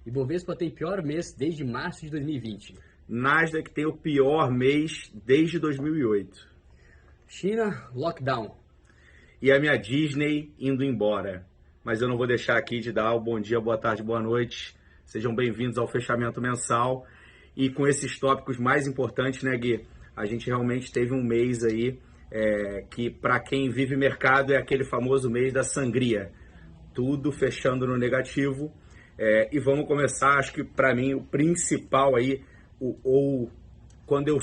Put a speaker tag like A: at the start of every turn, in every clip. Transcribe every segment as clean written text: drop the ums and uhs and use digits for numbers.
A: Ibovespa tem pior mês desde março de 2020.
B: Nasdaq tem o pior mês desde 2008.
A: China, lockdown.
B: E a minha Disney indo embora. Mas eu não vou deixar aqui de dar o bom dia, boa tarde, boa noite. Sejam bem-vindos ao fechamento mensal. E com esses tópicos mais importantes, né, Gui? A gente realmente teve um mês aí que, para quem vive mercado, é aquele famoso mês da sangria. Tudo fechando no negativo. E vamos começar, acho que para mim o principal aí, quando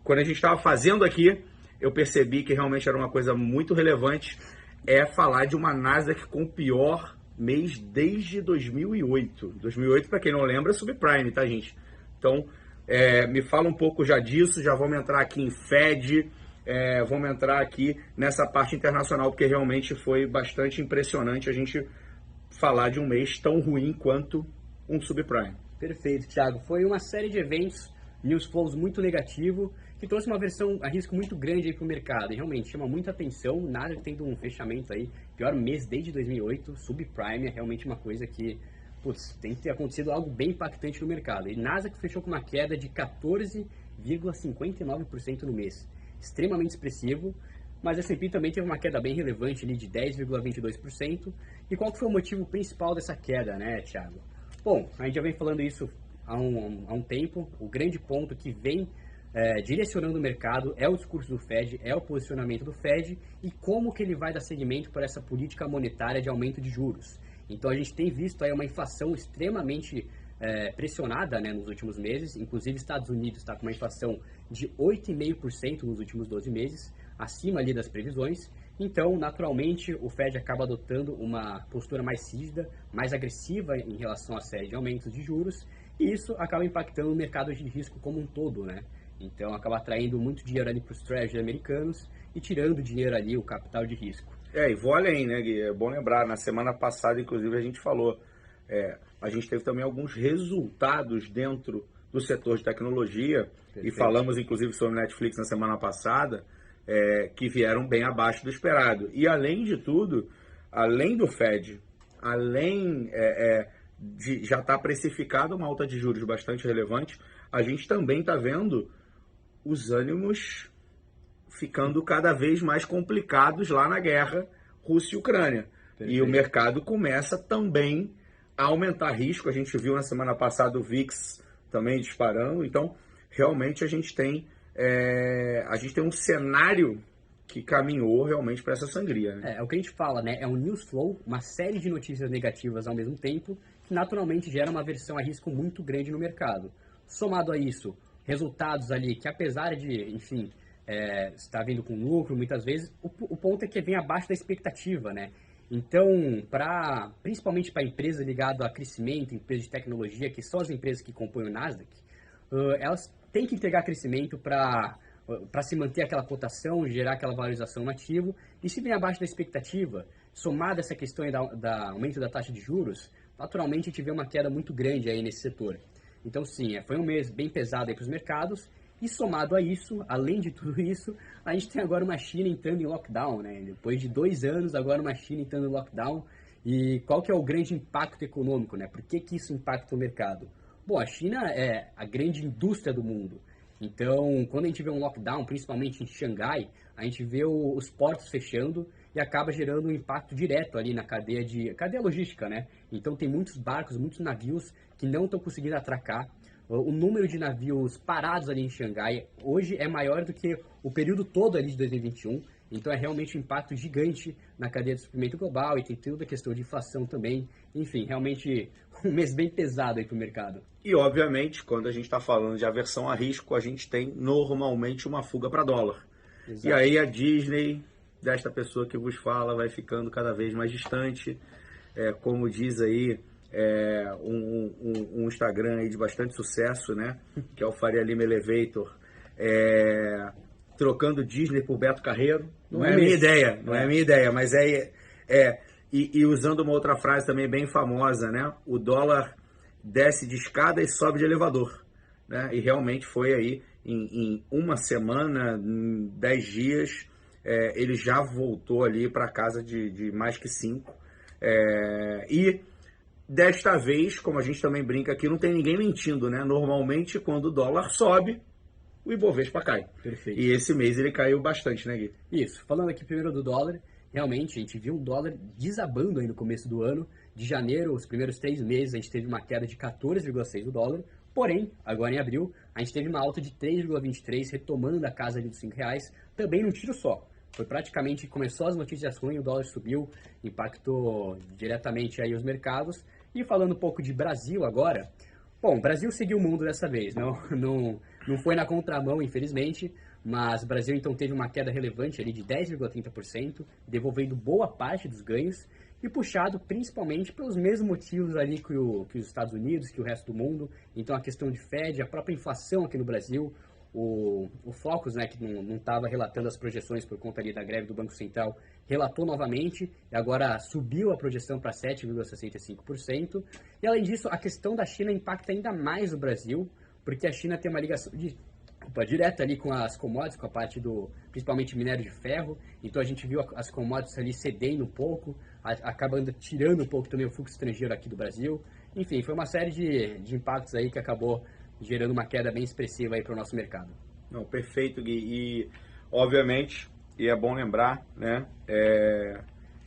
B: a gente estava fazendo aqui, eu percebi que realmente era uma coisa muito relevante, falar de uma Nasdaq com o pior mês desde 2008. 2008, para quem não lembra, é subprime, tá, gente? Então, me fala um pouco já disso, já vamos entrar aqui em Fed, vamos entrar aqui nessa parte internacional, porque realmente foi bastante impressionante a gente falar de um mês tão ruim quanto um subprime.
A: Perfeito, Thiago. Foi uma série de eventos, news flows muito negativo, que trouxe uma versão a risco muito grande para o mercado. E realmente chama muita atenção, nada tendo um fechamento aí, pior mês desde 2008, subprime é realmente uma coisa que, tem que ter acontecido algo bem impactante no mercado. E Nasdaq fechou com uma queda de 14,59% no mês, extremamente expressivo. Mas a S&P também teve uma queda bem relevante ali de 10,22%. E qual que foi o motivo principal dessa queda, né, Thiago? Bom, a gente já vem falando isso há um tempo. O grande ponto que vem direcionando o mercado é o discurso do Fed, é o posicionamento do Fed e como que ele vai dar seguimento para essa política monetária de aumento de juros. Então a gente tem visto aí uma inflação extremamente pressionada, né, nos últimos meses. Inclusive Estados Unidos está com uma inflação de 8,5% nos últimos 12 meses, acima ali das previsões. Então, naturalmente, o Fed acaba adotando uma postura mais rígida, mais agressiva em relação à série de aumentos de juros, e isso acaba impactando o mercado de risco como um todo, né? Então, acaba atraindo muito dinheiro ali para os treasuries americanos e tirando dinheiro ali, o capital de risco.
B: E vou além, né, Gui? É bom lembrar, na semana passada, inclusive, a gente falou, a gente teve também alguns resultados dentro do setor de tecnologia,
A: Perfeito.
B: E falamos, inclusive, sobre Netflix na semana passada, que vieram bem abaixo do esperado. E, além de tudo, além do Fed, além de já estar precificado uma alta de juros bastante relevante, a gente também está vendo os ânimos ficando cada vez mais complicados lá na guerra Rússia e Ucrânia. Perfeito. E o mercado começa também a aumentar risco. A gente viu na semana passada o VIX também disparando. Então, realmente, a gente tem um cenário que caminhou realmente para essa sangria. Né?
A: É o que a gente fala, né? É um news flow, uma série de notícias negativas ao mesmo tempo, que naturalmente gera uma aversão a risco muito grande no mercado. Somado a isso, resultados ali que, apesar de, enfim, estar vindo com lucro muitas vezes, o ponto é que vem abaixo da expectativa, né? Então, principalmente para empresas ligadas a crescimento, empresas de tecnologia, que são as empresas que compõem o Nasdaq, elas têm que entregar crescimento para se manter aquela cotação, gerar aquela valorização no ativo. E se vem abaixo da expectativa, somada essa questão aí da aumento da taxa de juros, naturalmente a gente vê uma queda muito grande aí nesse setor. Então, sim, foi um mês bem pesado aí para os mercados. E somado a isso, além de tudo isso, a gente tem agora uma China entrando em lockdown, né? Depois de 2 anos, agora uma China entrando em lockdown. E qual que é o grande impacto econômico, né? Por que isso impacta o mercado? Bom, a China é a grande indústria do mundo. Então, quando a gente vê um lockdown, principalmente em Xangai, a gente vê os portos fechando e acaba gerando um impacto direto ali na cadeia logística, né? Então, tem muitos barcos, muitos navios que não estão conseguindo atracar. O número de navios parados ali em Xangai hoje é maior do que o período todo ali de 2021. Então é realmente um impacto gigante na cadeia de suprimento global e tem toda a questão de inflação também. Enfim, realmente um mês bem pesado aí para o mercado.
B: E obviamente, quando a gente está falando de aversão a risco, a gente tem normalmente uma fuga para dólar. Exato. E aí a Disney, desta pessoa que vos fala, vai ficando cada vez mais distante. Como diz aí, um Instagram aí de bastante sucesso, né? Que é o Faria Lima Elevator, trocando Disney por Beto Carreiro. Não é minha ideia, não é minha ideia, mas e usando uma outra frase também bem famosa, né? O dólar desce de escada e sobe de elevador, né? E realmente foi aí em uma semana, em 10 dias, ele já voltou ali para casa de mais que 5. E desta vez, como a gente também brinca aqui, não tem ninguém mentindo, né? Normalmente, quando o dólar sobe, o Ibovespa cai.
A: Perfeito.
B: E esse mês ele caiu bastante, né, Gui?
A: Isso. Falando aqui primeiro do dólar, realmente a gente viu o dólar desabando aí no começo do ano. De janeiro, os primeiros 3 meses, a gente teve uma queda de 14,6 do dólar. Porém, agora em abril, a gente teve uma alta de 3,23, retomando da casa ali dos R$5, também num tiro só. Foi praticamente, começou as notícias ruins, o dólar subiu, impactou diretamente aí os mercados. E falando um pouco de Brasil agora, bom, o Brasil seguiu o mundo dessa vez, não foi na contramão, infelizmente, mas o Brasil então teve uma queda relevante ali de 10,30%, devolvendo boa parte dos ganhos e puxado principalmente pelos mesmos motivos ali que os Estados Unidos, que o resto do mundo. Então a questão de Fed, a própria inflação aqui no Brasil, o Focus, né, que não estava relatando as projeções por conta ali da greve do Banco Central, relatou novamente e agora subiu a projeção para 7,65%. E além disso, a questão da China impacta ainda mais o Brasil, porque a China tem uma ligação direta ali com as commodities, com a parte principalmente minério de ferro. Então a gente viu as commodities ali cedendo um pouco, acabando tirando um pouco também o fluxo estrangeiro aqui do Brasil. Enfim, foi uma série de impactos aí que acabou gerando uma queda bem expressiva aí para o nosso mercado.
B: Não, perfeito, Gui. E, obviamente, e é bom lembrar, né,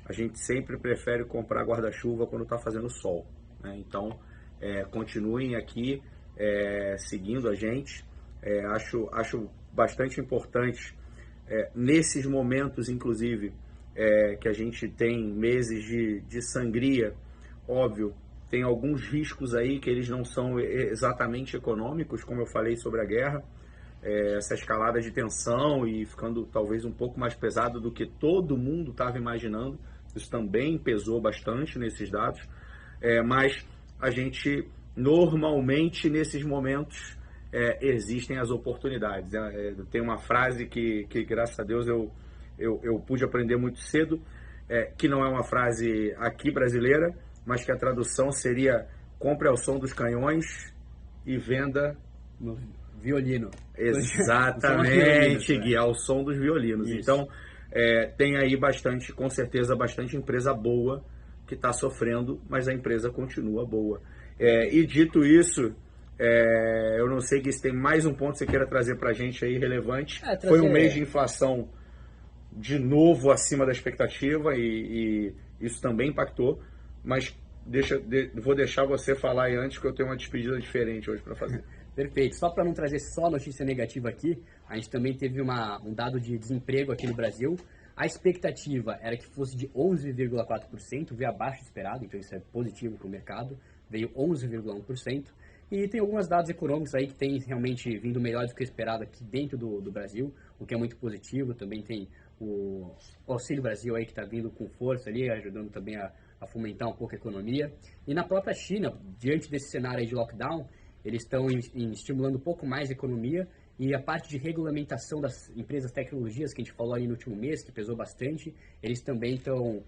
B: a gente sempre prefere comprar guarda-chuva quando está fazendo sol, né? Então, continuem aqui seguindo a gente. Acho bastante importante, nesses momentos, inclusive, que a gente tem meses de sangria, óbvio, tem alguns riscos aí que eles não são exatamente econômicos, como eu falei sobre a guerra, essa escalada de tensão e ficando talvez um pouco mais pesado do que todo mundo estava imaginando. Isso também pesou bastante nesses dados, mas a gente normalmente nesses momentos existem as oportunidades. Tem uma frase que graças a Deus eu pude aprender muito cedo, que não é uma frase aqui brasileira, mas que a tradução seria: compre ao som dos canhões e venda
A: no violino.
B: Exatamente, Gui, ao som dos violinos.
A: Isso.
B: Então, tem aí com certeza, bastante empresa boa que está sofrendo, mas a empresa continua boa. E dito isso, eu não sei, Gui, se tem mais um ponto que você queira trazer para a gente aí relevante. Foi um mês de inflação de novo acima da expectativa e isso também impactou. Mas vou deixar você falar aí antes, que eu tenho uma despedida diferente hoje para fazer.
A: Perfeito. Só para não trazer só notícia negativa aqui, a gente também teve um dado de desemprego aqui no Brasil. A expectativa era que fosse de 11,4%, veio abaixo do esperado, então isso é positivo para o mercado, veio 11,1%. E tem alguns dados econômicos aí que têm realmente vindo melhores do que o esperado aqui dentro do Brasil, o que é muito positivo. Também tem o Auxílio Brasil aí que está vindo com força ali, ajudando também a fomentar um pouco a economia. E na própria China, diante desse cenário aí de lockdown, eles estão estimulando um pouco mais a economia, e a parte de regulamentação das empresas de tecnologias que a gente falou ali no último mês, que pesou bastante, eles também estão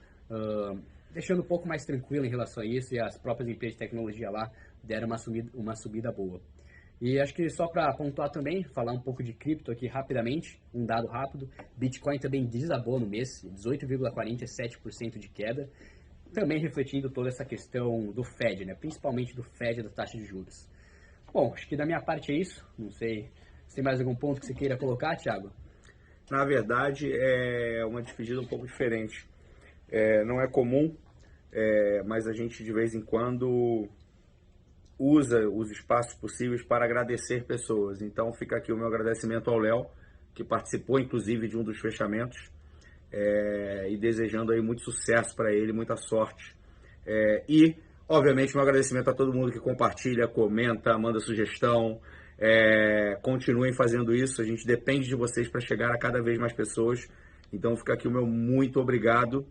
A: deixando um pouco mais tranquilo em relação a isso, e as próprias empresas de tecnologia lá deram uma subida boa. E acho que só para pontuar também, falar um pouco de cripto aqui rapidamente, um dado rápido: Bitcoin também desabou no mês, 18,47% de queda, também refletindo toda essa questão do Fed, né? Principalmente do Fed, da taxa de juros. Bom, acho que da minha parte é isso. Não sei se tem mais algum ponto que você queira colocar, Thiago.
B: Na verdade, é uma despedida um pouco diferente. Não é comum, mas a gente de vez em quando usa os espaços possíveis para agradecer pessoas. Então fica aqui o meu agradecimento ao Léo, que participou inclusive de um dos fechamentos, e desejando aí muito sucesso para ele, muita sorte. E, obviamente, meu agradecimento a todo mundo que compartilha, comenta, manda sugestão. Continuem fazendo isso, a gente depende de vocês para chegar a cada vez mais pessoas. Então fica aqui o meu muito obrigado.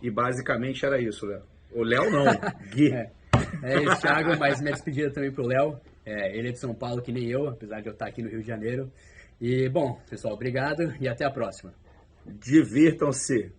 B: E basicamente era isso, Léo. O Léo não, Gui.
A: É isso, Thiago, mas minha despedida também pro Léo. Ele é de São Paulo, que nem eu, apesar de eu estar aqui no Rio de Janeiro. E, bom, pessoal, obrigado e até a próxima.
B: Divirtam-se.